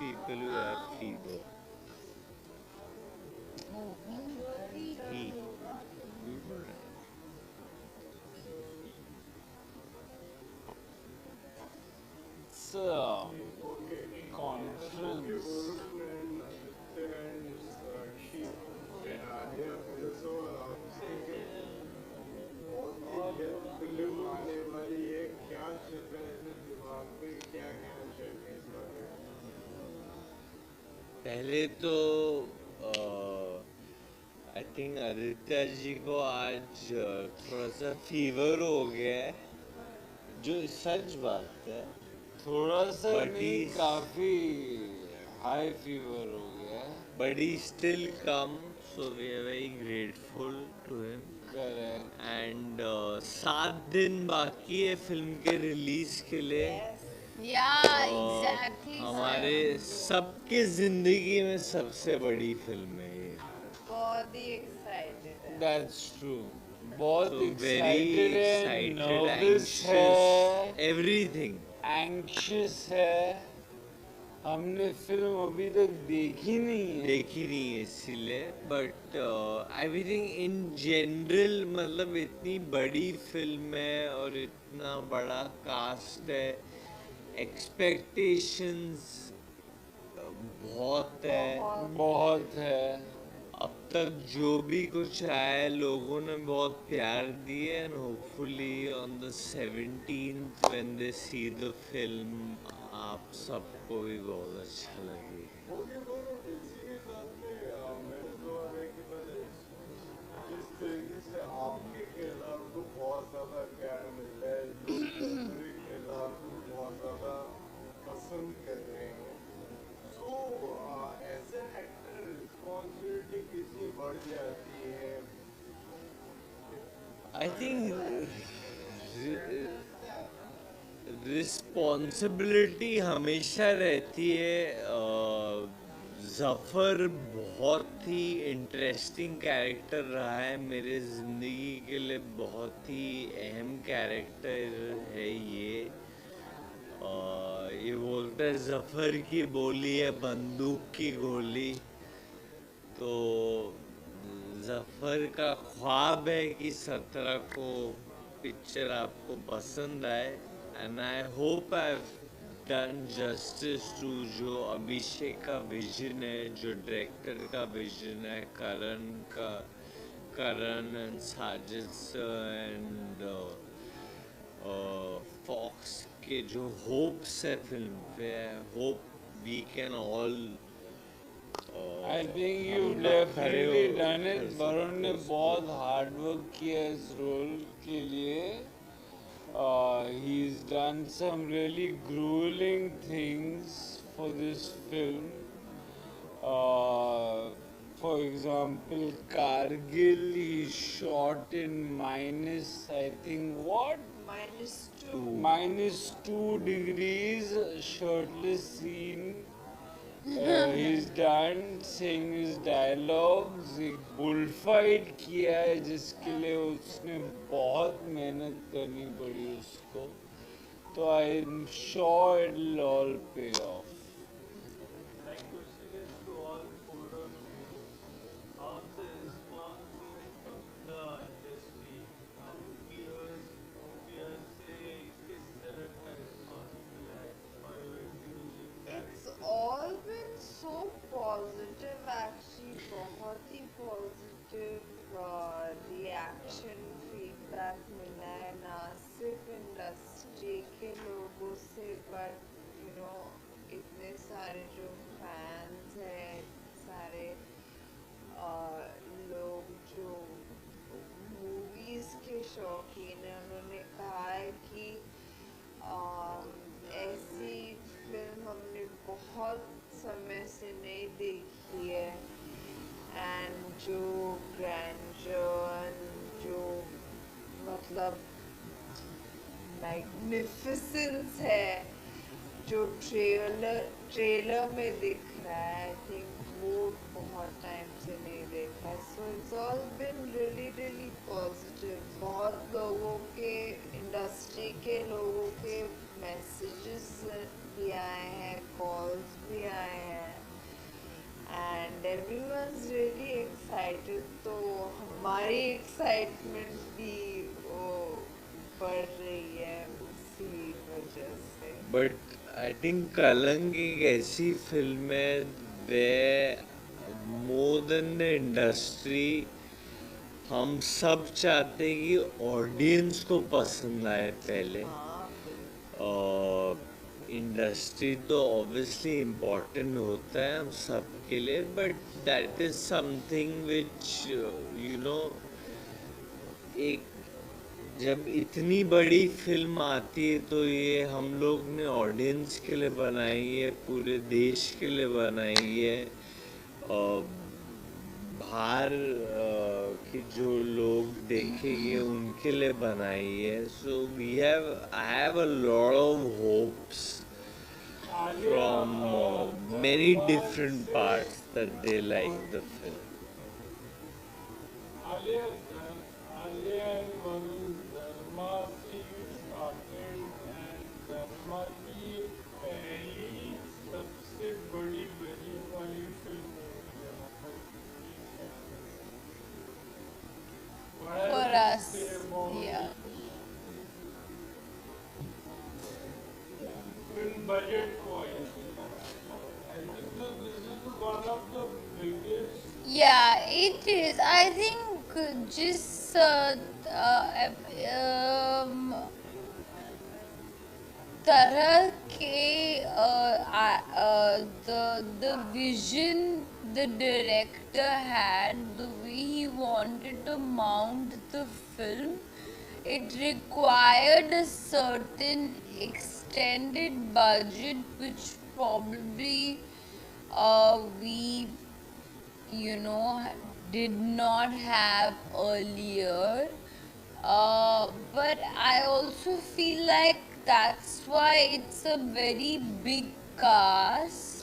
people who have fever. He. It's conference. पहले तो I think Aditya ji को आज थोड़ा सा फीवर हो गया है, जो सच बात है। थोड़ा सा But नहीं, he's- काफी हाई फीवर हो गया है। But he still come, so we are very grateful to him. Correct. And 7 दिन बाकी है फिल्म के रिलीज के लिए। Yeah, exactly. हमारे सबके जिंदगी में सबसे बड़ी फिल्म है ये। बहुत ही excited है। That's true. बहुत So very excited है, excited, nervous anxious, है, everything. anxious है। हमने फिल्म अभी तक देखी नहीं है। देखी नहीं है इसीलिए, but I think in general मतलब इतनी बड़ी फिल्म है और इतना बड़ा कास्ट है, एक्सपेक्टेशंस बहुत है। बहुत है। अब तक जो भी कुछ आया है लोगों ने बहुत प्यार दिए, and hopefully on the 17th when they see the film आप सबको भी बहुत अच्छा लगे। आई थिंक रिस्पॉन्सिबिलिटी हमेशा रहती है। जफ़र बहुत ही इंटरेस्टिंग कैरेक्टर रहा है मेरे ज़िंदगी के लिए, बहुत ही अहम कैरेक्टर है ये। ये बोलता है जफ़र की बोली है बंदूक की गोली, तो जफ़र का ख्वाब है कि 17 को पिक्चर आपको पसंद आए, and I hope I done justice to जो अभिषेक का विजन है, जो डायरेक्टर का विजन है, Karan and Sajid and Fox के जो होप्स है फिल्म पे। Hope we can all I think you हम definitely खड़े done कर it. सकते वरुण ने हैं बहुत हार्ड वर्क किया इस रोल के लिए। He's done some really grueling things for this film. For example, Kargil he shot in minus, I think what? -2. -2 degrees, shirtless scene. He's done saying his dialogues. एक bull fight किया है जिसके लिए उसने बहुत मेहनत करनी पड़ी उसको, तो I am sure it will all पे of. It's all been so positive actually, बहुत ही positive reaction feedback मिला है, ना सिर्फ इंडस्ट्री के लोगों से but you know इतने सारे जो फैंस हैं, सारे लोग जो मूवीज के शौकीन हैं, उन्होंने कहा है कि ऐसी फिल्म हमने बहुत समय से नहीं देखी है, एंड जो ग्रैंडर, जो मतलब मैग्निफिसेंस है जो ट्रेलर में दिख रहा है, आई थिंक वो बहुत टाइम से नहीं देखा है। So it's all been really really positive. बहुत लोगों के, इंडस्ट्री के लोगों के मैसेजेस भी आए हैं, कॉल्स भी आए इन्वेस्टमेंट भी वो बढ़ रही है उसी वजह से। बट आई थिंक कलंक एक ऐसी फिल्म है वे मोर देन द इंडस्ट्री हम सब चाहते हैं कि ऑडियंस को पसंद आए पहले। हाँ बिल्कुल। और इंडस्ट्री तो ऑब्वियसली इम्पोर्टेंट होता है हम सब के लिए, but that is something which you know, एक जब इतनी बड़ी फिल्म आती है तो ये हम लोग ने ऑडियंस के लिए बनाई है, पूरे देश के लिए बनाई है, और बाहर के जो लोग देखेंगे उनके लिए बनाई है। So we have I have a lot of hopes from many different parts that they like the film. Earlier, earlier was Dharma से you started and Dharma की पहली सबसे बड़ी बजट वाली film For us, yeah. film budget wise. I think so this is one of the biggest. Yeah, it is. I think just तरह के the vision the director had, the way he wanted to mount the film, it required a certain extended budget which probably we did not have earlier. But I also feel like that's why it's a very big cast.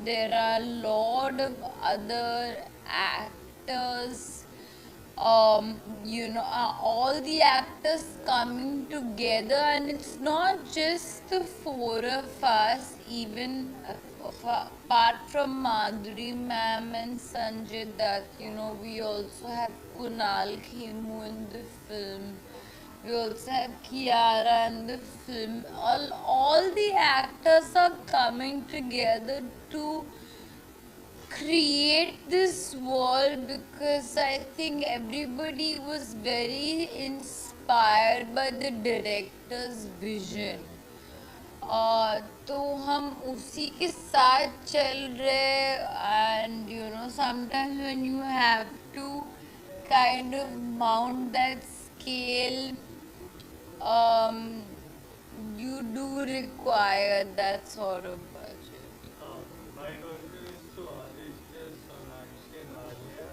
There are a lot of other actors, all the actors coming together, and it's not just the four of us, even apart from Madhuri ma'am and Sanjay Dutt, we also have Kunal Khemu in the film. We also have Kiara in the film. All the actors are coming together to create this world because I think everybody was very inspired by the director's vision. तो हम उसी के साथ चल रहे, and sometimes when you have to kind of mount that scale, you do require that sort of budget. My question is to Aditya, Sonakshi and Alia.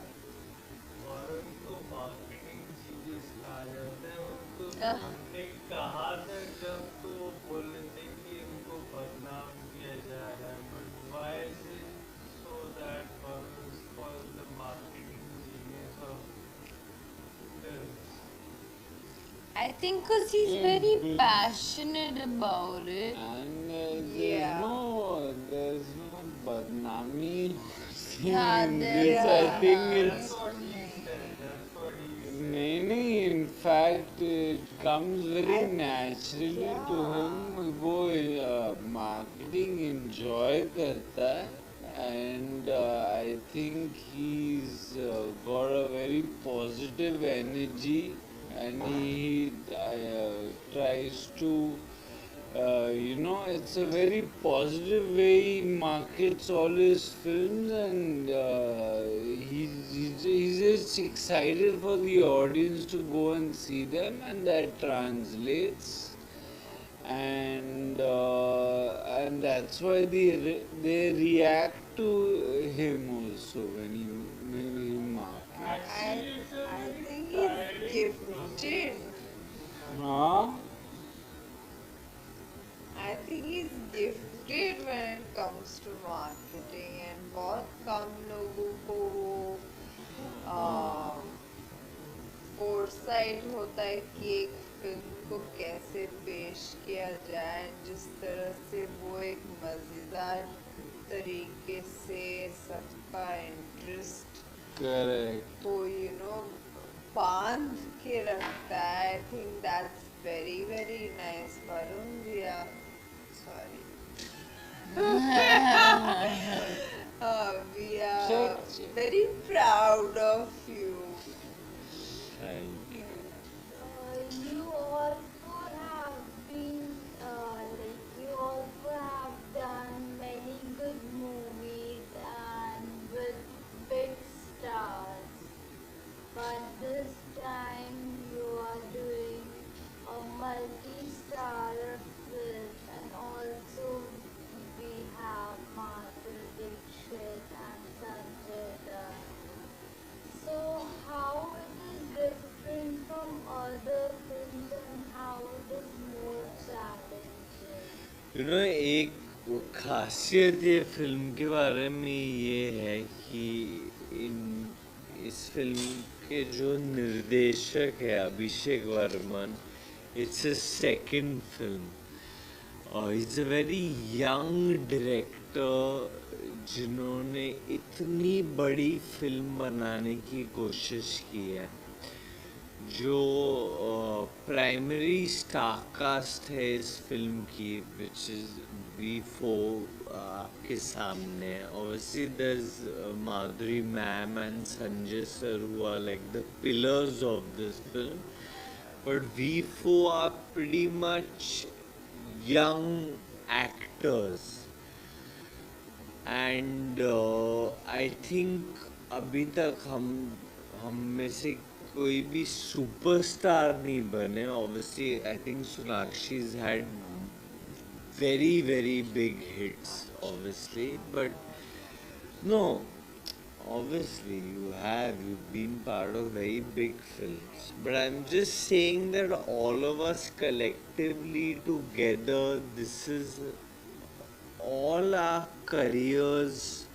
और उनको marketing चीजें सिखाया जाता है, उनको हमने कहा था जब तो वो बोल रहे थे कि उनको बदनाम किया जा रहा है, but why is it so that Varun is called the marketing genius of films? I think because he's very passionate about it. And Yeah. there's no badnami Yeah, in there this. I are. think it's नहीं, in fact it comes very naturally to him. वो marketing enjoy करता है, and I think he's got a very positive energy, and he tries to it's a very positive way he markets all his films, and he's just excited for the audience to go and see them, and that translates, and that's why they react to him also when he markets. I think he's gifted. Huh? I think he's gifted when it comes to marketing, and बहुत कम लोगों को वो foresight होता है कि एक film को कैसे पेश किया जाए, जिस तरह से वो एक मज़ेदार तरीके से सबका इंटरेस्ट Correct. को बांध के रखता है. I think that's very very nice. Varun भैया, sorry. We are very proud of you. Thank you. You also have been you also have done many good movies and with big stars, but this time you are doing a multi-star film, and also we have Madhuri Dixit and Sanjay Dutt. So how it is different from other films and how it is more challenging? एक खासियत ये film के बारे में ये है कि इस फिल्म के जो निर्देशक है Abhishek Varman, it's a second film. Is a very young director जिन्होंने इतनी बड़ी फिल्म बनाने की कोशिश की है. जो प्राइमरी स्टार कास्ट है इस फिल्म की, विच इज V4 आपके सामने. Obviously there is Madhuri ma'am and Sanjay sir who are like the pillars of this film, but V4 are pretty much young actors. And I think अभी तक हम में से कोई भी सुपरस्टार नहीं बने. Obviously I think Sonakshi's had very big hits obviously, but no, obviously you've been part of very big films, but I'm just saying that all of us collectively together, this is all our careers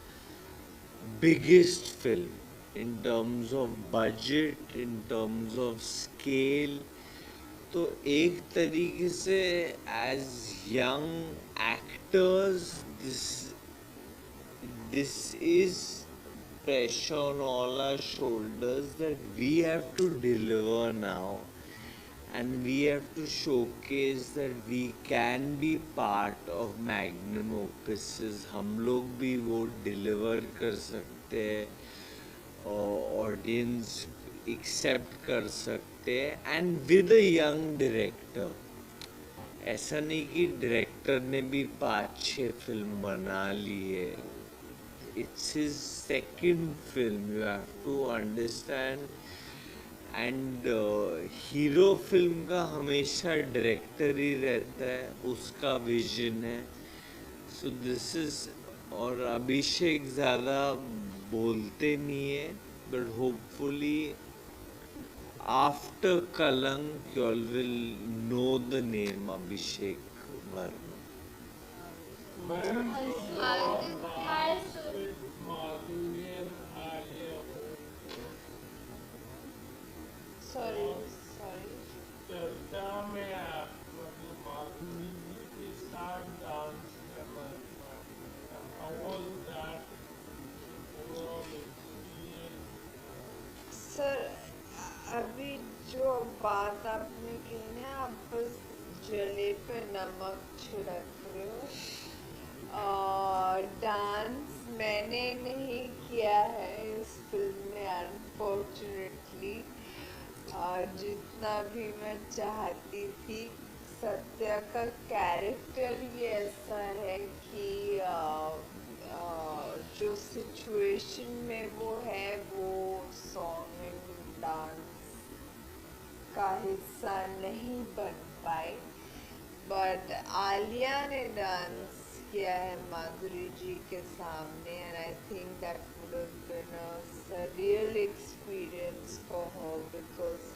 biggest film in terms of budget, in terms of scale. तो एक तरीके से as young actors, this is pressure on all our shoulders that we have to deliver now, and we have to showcase that we can be part of magnum opuses. हम लोग भी वो deliver कर सकते हैं, ऑडियंस एक्सेप्ट कर सकते हैं, and with a young director. ऐसा नहीं कि डायरेक्टर ने भी 5-6 फिल्म बना ली है. It's his second film, you have to understand. And hero film का हमेशा डायरेक्टर ही रहता है, उसका विजन है. सो दिस इज, और अभिषेक ज़्यादा बोलते नहीं है, बट होपफुली आफ्टर कलंक you all will know the name Abhishek Varma. Sorry. चर्चा में माधुरी जी के साथ डांस करना, how was that overall experience? Sir, अभी जो बात आपने की ना, आप बस जले पे नमक छिड़क रहे हो. डांस मैंने नहीं किया है इस फिल्म में अनफॉर्चुनेटली. जितना भी मैं चाहती थी. सत्या का कैरेक्टर ही ऐसा है कि जो सिचुएशन में वो है, वो सॉन्ग एंड डांस का हिस्सा नहीं बन पाए. बट आलिया ने डांस किया है माधुरी जी के सामने, and I think that would have been a surreal experience for her, because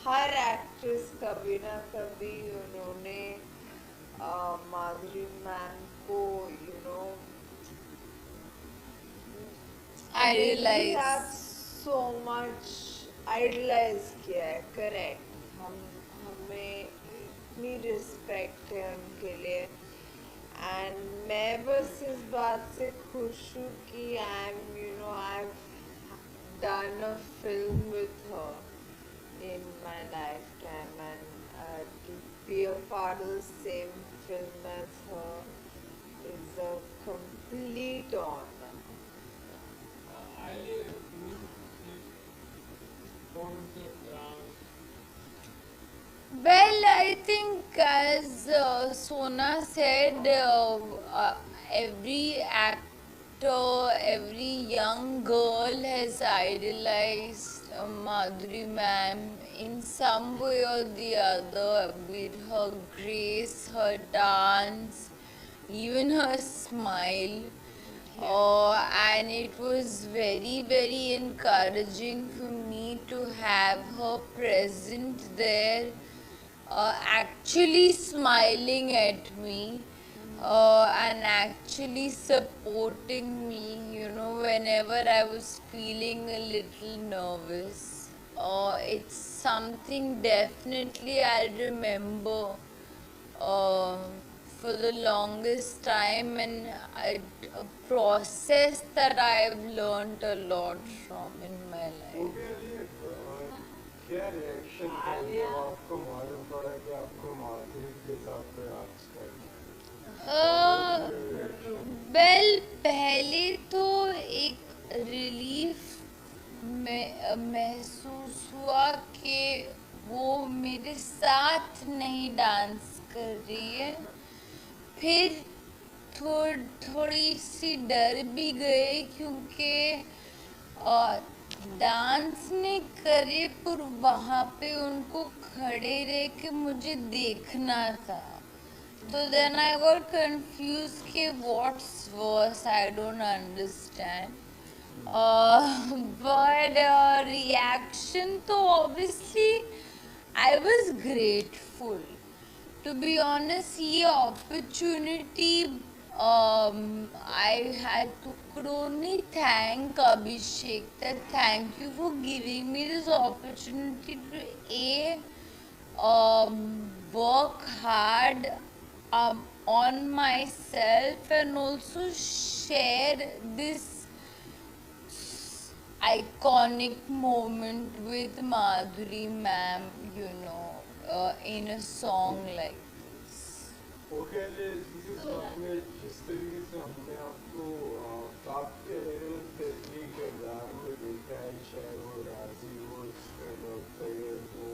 हर एक्ट्रेस कभी ना कभी उन्होंने माधुरी मैम को Idolize. so much idolize किया है. करेक्ट. हमें इतनी रिस्पेक्ट है उनके लिए. एंड मैं बस इस बात से खुश हूँ कि I've done a film with her in my lifetime, and to be a part of the same film as her is a complete honor. Well, I think as Sona said, every actor, every young girl has idolized Madhuri ma'am in some way or the other, with her grace, her dance, even her smile. And it was very, very encouraging for me to have her present there, actually smiling at me, and actually supporting me, whenever I was feeling a little nervous. It's something definitely I'll remember uh, for the longest time, and a process that I've learned a lot from in my life. क्या reaction था जब आपको मालूम पड़ा कि आपको माधुरी के साथ प्रयास वेल पहले तो एक रिलीफ में महसूस हुआ कि वो मेरे साथ नहीं डांस कर रही है। फिर थोड़ी सी डर भी गए, क्योंकि डांस नहीं करे पर वहाँ पे उनको खड़े रह के मुझे देखना था। तो देन आई गॉट कंफ्यूज कि what's worse, I don't understand. But reaction तो obviously I was grateful. To be honest, ये opportunity, I had to could only thank Abhishek, that thank you for giving me this opportunity to work hard on myself, and also share this iconic moment with Madhuri ma'am, in a song like this. Okay इसी song में जिस तरीके से हमने आपको काफी तेतली किरदार में देखा है, चाहे वो राजी हो, तैयब हो,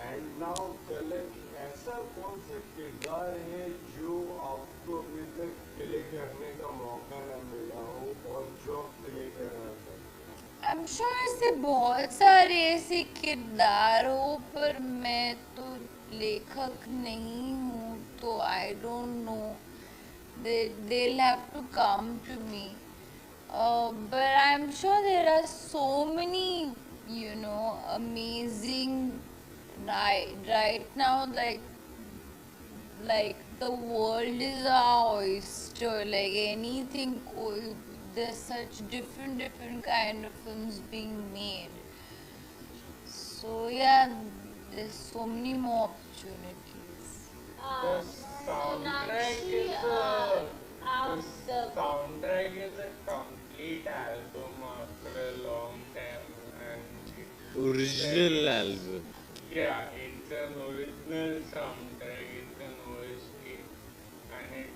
एंड नाउ कलक, ऐसा कौन सा किरदार है जो आपको अभी तक प्ले करने का मौका न मिला हो और जो आप प्ले करना चाहते हैं? I'm sure ऐसे बहुत सारे ऐसे किरदार हो, पर मैं तो लेखक नहीं हूँ, तो I don't know. They'll have to come to me. But I'm sure there are so many, amazing right now, like the world is our oyster, like anything. There's such different kind of films being made. So yeah, there's so many more opportunities. The soundtrack is a complete album after a long time, and Original album. yeah, it's an original soundtrack, it's an OST, and it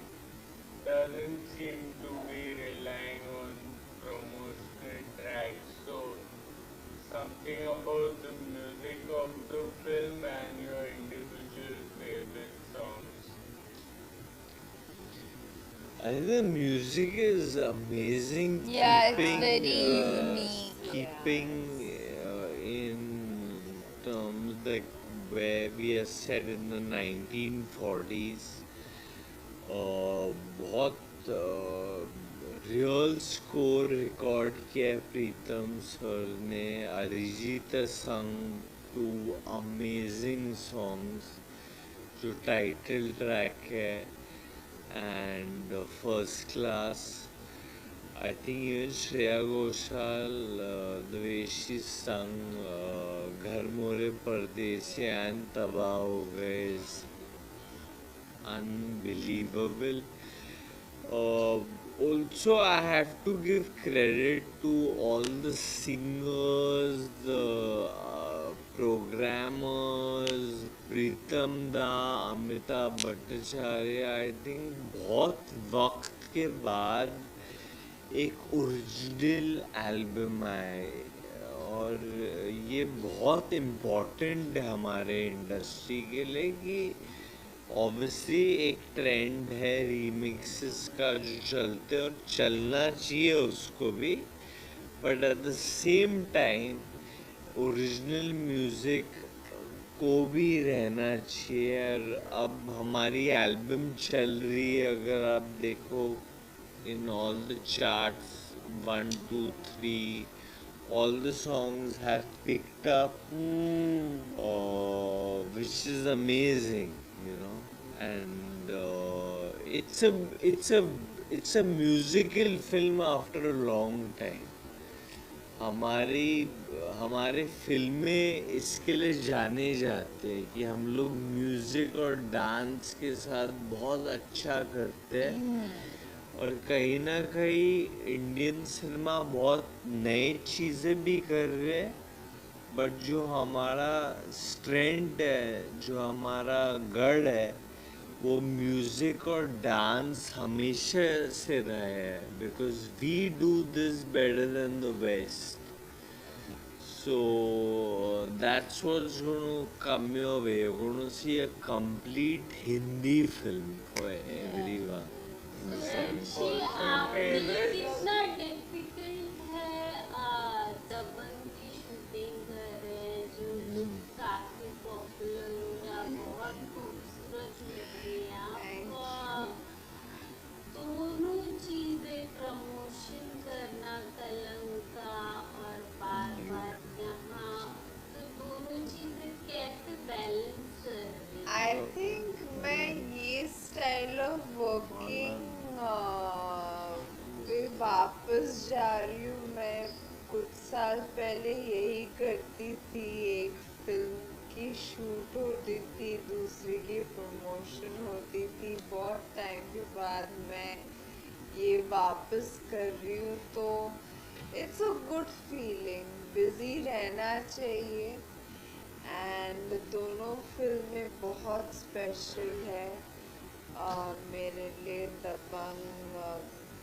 doesn't seem to be relying on promotional tracks. So something about the music of the film and your individual favorite songs. I think the music is amazing. Yeah, it's keeping, very unique. Keeping in terms like where we are set in the 1940s. बहुत real score record किया है प्रीतम sir ने। अरिजीत संग to amazing songs, जो title track है and first class. I think even Shreya Ghoshal, the way she sung Ghar More Pardesi and Tabaa Ho Gaye is unbelievable. Also, I have to give credit to all the singers, the programmers, प्रीतम दा, Amitabh Bhattacharya. I think बहुत वक्त के बाद एक original album आए और ये बहुत इम्पोर्टेंट है हमारे इंडस्ट्री के लिए कि ऑब्वियसली एक ट्रेंड है रीमिक्सेस का जो चलते और चलना चाहिए उसको भी, but at the same time original music को भी रहना चाहिए. और अब हमारी एल्बम चल रही है, अगर आप देखो in all the charts, 1, 2, 3, all the songs have picked up, which is amazing, you know. And it's a musical film after a long time. हमारी हमारे फिल्में इसके लिए जाने जाते हैं कि हम लोग म्यूजिक और डांस के साथ बहुत अच्छा करते हैं. और कहीं ना कहीं इंडियन सिनेमा बहुत नई चीज़ें भी कर रहे हैं, बट जो हमारा स्ट्रेंथ है, जो हमारा गढ़ है, वो म्यूज़िक और डांस हमेशा से रहे हैं, because we do this better than the West. So that's what's going to come your way. You're going to see a complete Hindi film for everyone. जी आपके लिए कितना डिफिकल्ट है दबंग की शूटिंग कर रहे हैं जो काफी पॉपुलर हो रहा है, बहुत खूबसूरत मूवी है. आप दोनों चीजें प्रमोशन करना कलंक का और बार बार यहाँ, तो दोनों चीजें कैसे बैलेंस कर रही हैं? I think मैं ये स्टाइल ऑफ वर्किंग पे वापस जा रही हूँ. मैं कुछ साल पहले यही करती थी. एक फिल्म की शूट होती थी, दूसरी की प्रमोशन होती थी. बहुत टाइम के बाद मैं ये वापस कर रही हूँ, तो it's a good feeling. Busy रहना चाहिए. एंड दोनों फिल्में बहुत स्पेशल है मेरे लिए. दबंग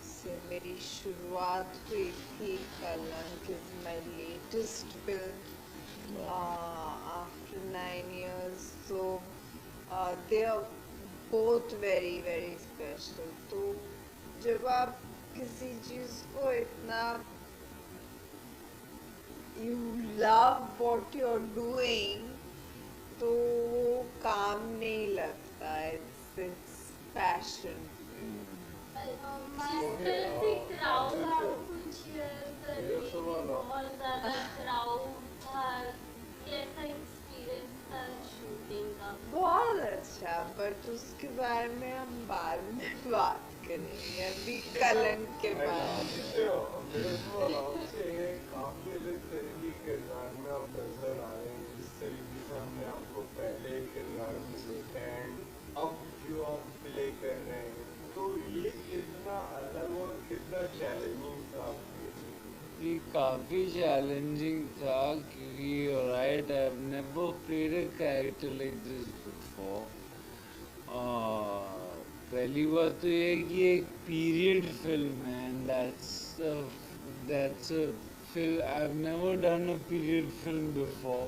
से मेरी शुरुआत हुई थी. कलंक is my latest film after 9 years. So they are both very very special. तो जब आप किसी चीज़ को इतना you love what you're doing, तो वो काम नहीं लगता. It's passion. मास्टर से क्राउड आपको cheer कर रही थी, बहुत ज़्यादा क्राउड था. कैसा एक्सपीरियंस था शूटिंग का? बहुत अच्छा, बट उसके बारे में हम बाद में बात करेंगे. अभी कलंक के बाद. मेरे को आराम से काफी अलग तरह की किरदार में आप नजर आ रहे हैं, जिस तरीके से हमने आपको पहले किरदार में देखा है अब जो आप प्ले कर रहे हैं, तो ये कितना अलग और कितना चैलेंजिंग था आपके लिए? ये काफ़ी चैलेंजिंग था क्योंकि right I have never played a character like this before. पहली बात तो ये कि एक पीरियड फिल्म है and that's a film I've never done a period film before.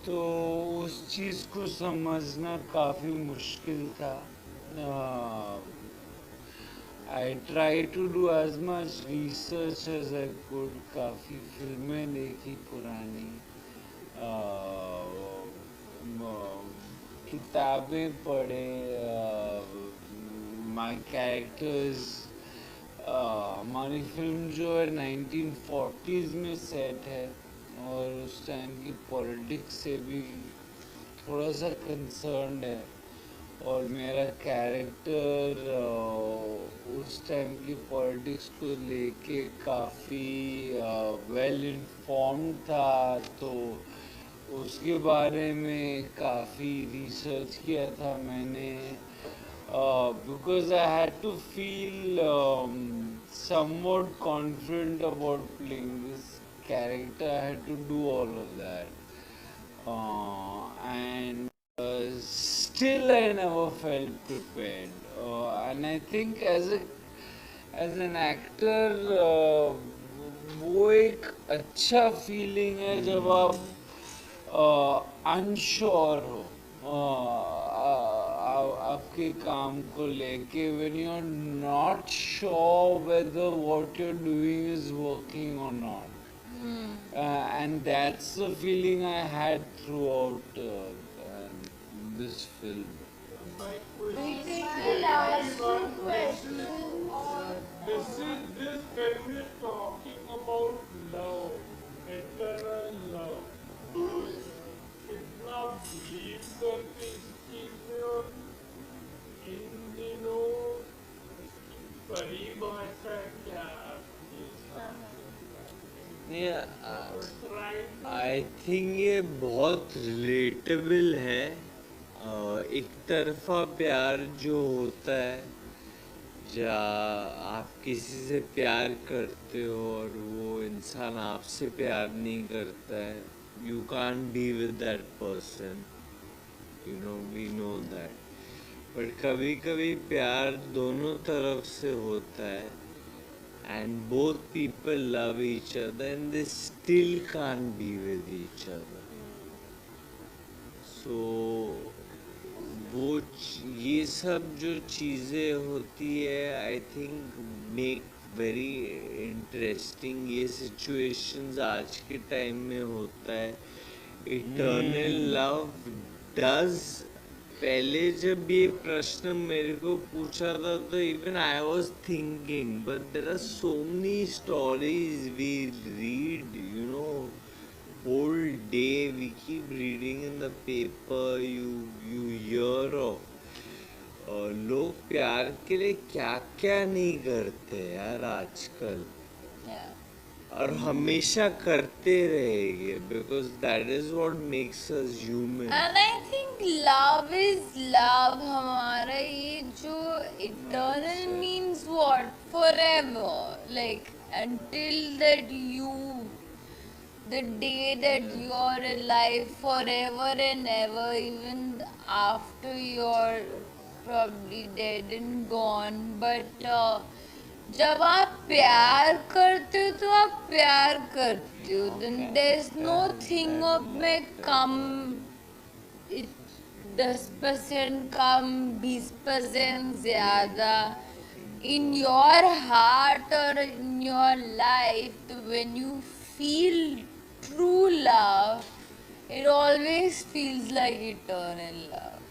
तो उस चीज़ को समझना काफ़ी मुश्किल था. I tried to do as much research as I could. काफ़ी फिल्में देखी पुरानी, किताबें पढ़े. My characters, हमारी फिल्म जो है 1940s में सेट है और उस टाइम की पॉलिटिक्स से भी थोड़ा सा कंसर्न है. और मेरा कैरेक्टर उस टाइम की पॉलिटिक्स को लेके काफ़ी वेल इन्फॉर्म्ड था, तो उसके बारे में काफ़ी रिसर्च किया था मैंने. because I had to feel somewhat confident about playing this character. I had to do all of that, and still I never felt prepared. And I think as an actor, वो एक अच्छा feeling है जब आप unsure हो आपके काम को लेके when you're not sure whether what you're doing is working or not. And that's the feeling I had throughout this film. This film is talking about love, eternal love. इतना believe करके इस चीज में और इन दिनों इसकी परिभाषा क्या आई थिंक ये बहुत रिलेटेबल है। एक तरफा प्यार जो होता है, जहाँ आप किसी से प्यार करते हो और वो इंसान आपसे प्यार नहीं करता है, you can't be with that person, you know, we know that. But कभी कभी प्यार दोनों तरफ से होता है, and both people love each other and they still can't be with each other. So ये सब जो चीज़ें होती है, I think make very interesting ये सिचुएशंस आज के टाइम में होता है। इटर्नल लव डज, पहले जब ये प्रश्न मेरे को पूछा था तो even I was thinking, but there are so many stories we read, you know, whole day we keep reading in the paper, you hear of लोग प्यार के लिए क्या क्या नहीं करते यार आजकल, और हमेशा करते रहेंगे, because that is what makes us human. And I think love is love. हमारा ये जो eternal means what? Forever. Like until that the day that you are alive, forever and ever, even after you're probably dead and gone. But जब आप प्यार करते हो तो आप प्यार करते हो, then there's no thing of मैं कम 10% कम 20% ज़्यादा in your heart or in your life. When you feel true love, it always feels like eternal love.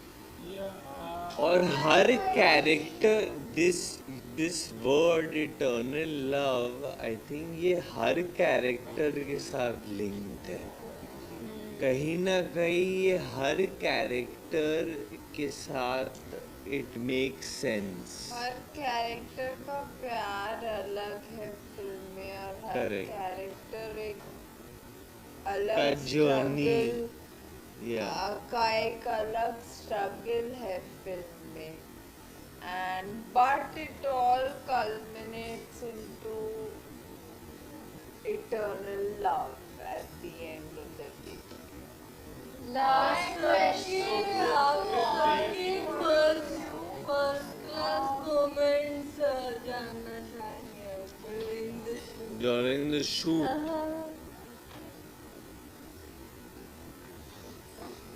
और हर character, this word eternal love, I think ये हर कैरेक्टर के साथ linked है। कहीं ना कहीं ये हर कैरेक्टर के साथ it makes sense. Her character का प्यार अलग है फिल्म में, और हर Correct. कैरेक्टर एक का अलग journey, struggle, का एक अलग स्ट्रगल है फिल्म में, and but it all culminates into eternal love at the end of the day. Last question, आपके first class moments जानना चाहेंगे during the shoot,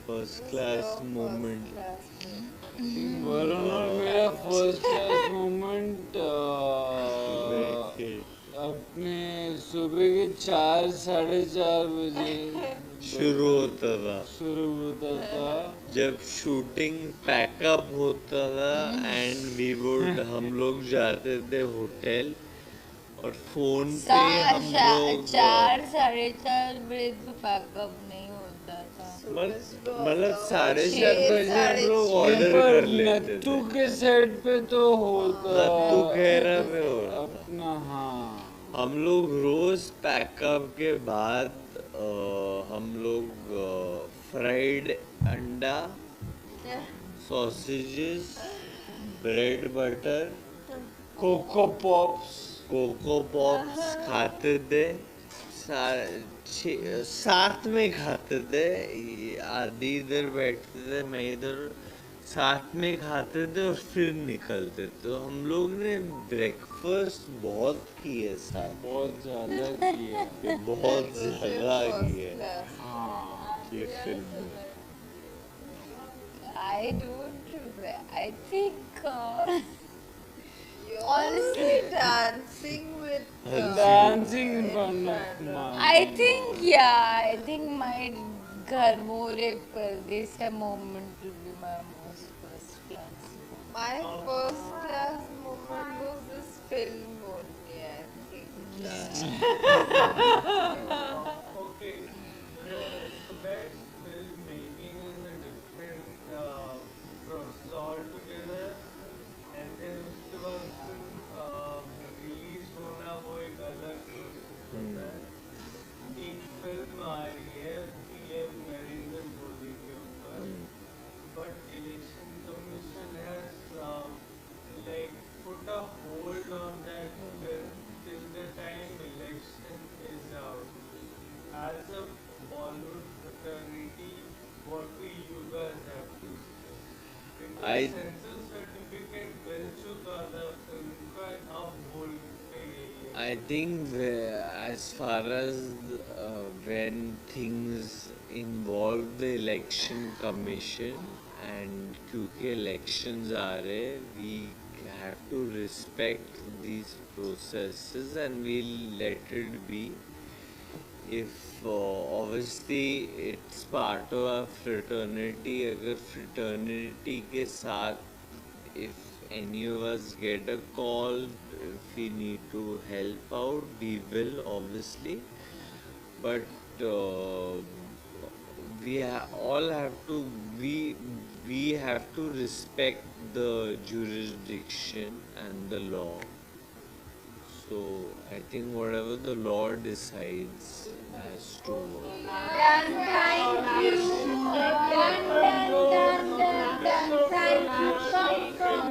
first class moment। Varun और मेरा फर्स्ट क्लास मोमेंट अपने सुबह के 4-4:30 बजे शुरू होता था, शुरू होता था। जब शूटिंग पैकअप होता था एंड वी वुड, हम लोग जाते थे होटल और फोन पे हम लोग 4-4:30 बजे तो पैकअप नहीं होता था। मतलब 7:30 बजे हम लोग ऑर्डर कर लेते थे। नत्थू के सेट पे तो होता, नत्थू खेरा पे होता अपना, हाँ। हम लोग रोज पैकअप के बाद हम लोग फ्राइड अंडा, sausages bread butter, Coco Pops, Coco Pops खाते थे। साथ में खाते थे। आदि इधर बैठते थे, मैं इधर, साथ में खाते थे और फिर निकलते। तो हम लोग ने ब्रेकफास्ट बहुत किए साथ, बहुत ज्यादा किया। बहुत ज्यादा किए Class. ये फिल्म में। I don't remember. I think You're honestly, dancing with Dancing in front of I think I think my Ghar More Pardesa moment will be my most first class. my first class moment was this film only, I think. Okay, so that filmmaking is a different process altogether, and then उसके बाद release होना वो एक अलग process होता है। एक film आ रही है पीएम नरेंद्र मोदी के ऊपर, but election commission has like put a hold on that film till the time election is out. As a Bollywood fraternity, what do you guys have to say? Because I- censor certificate मिल चुका था film का, अब hold पे गई है। I think as far as when things involve the election commission, and क्योंकि elections आ रहे, we have to respect these processes and we'll let it be. If obviously it's part of our fraternity, अगर fraternity के साथ, if any of us get a call, if we need to help out, we will obviously. But all have to, we have to respect the jurisdiction and the law. So I think whatever the law decides has to work. Done, thank you. Done, done, done, done, done. Thank you. Come from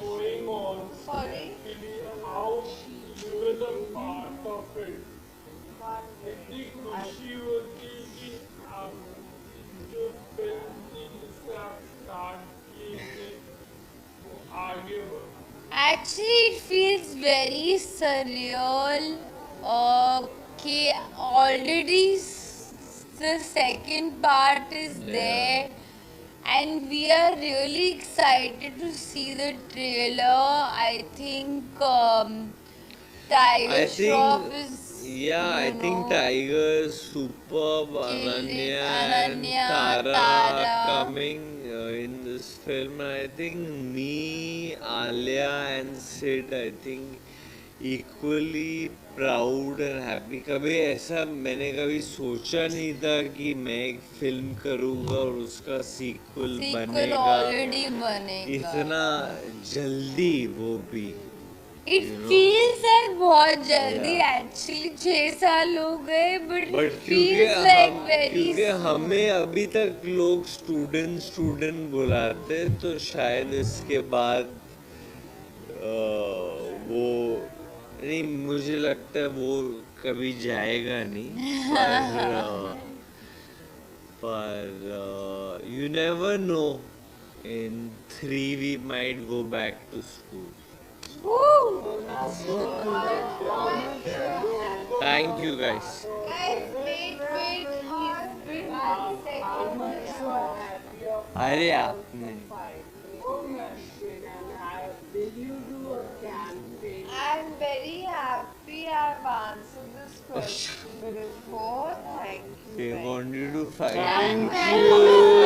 Going on, Sorry? how you were a part of it. इतनी खुशी होती कि आप जो film की जिससे आप start किए थे वो आगे बढ़े। Actually, it feels very surreal. Okay, already the second part is there, and we are really excited to see the trailer. I think Tiger I Shroff think, is. yeah, I you think know, Tiger is superb, Killing Ananya and Ananya, Tara Tara. coming in this film. I think me, Alia and Sid, I think equally proud and happy. कभी ऐसा मैंने कभी सोचा नहीं था कि मैं एक फिल्म करूँगा और उसका सीक्वल Sequel बनेगा already बनेगा. इतना जल्दी, वो भी It feels like बहुत जल्दी actually 6 साल हो गए, but but it feels like very क्योंकि हमें अभी तक लोग स्टूडेंट बुलाते, तो शायद इसके बाद वो नहीं, मुझे लगता है वो कभी जाएगा नहीं, पर you never know, in 3 we might go back to school. Thank you guys. Guys, wait, he's been 1 second. अरे आपने I'm very happy I've answered this question before. Thank you. they very want you to fight. Thank you.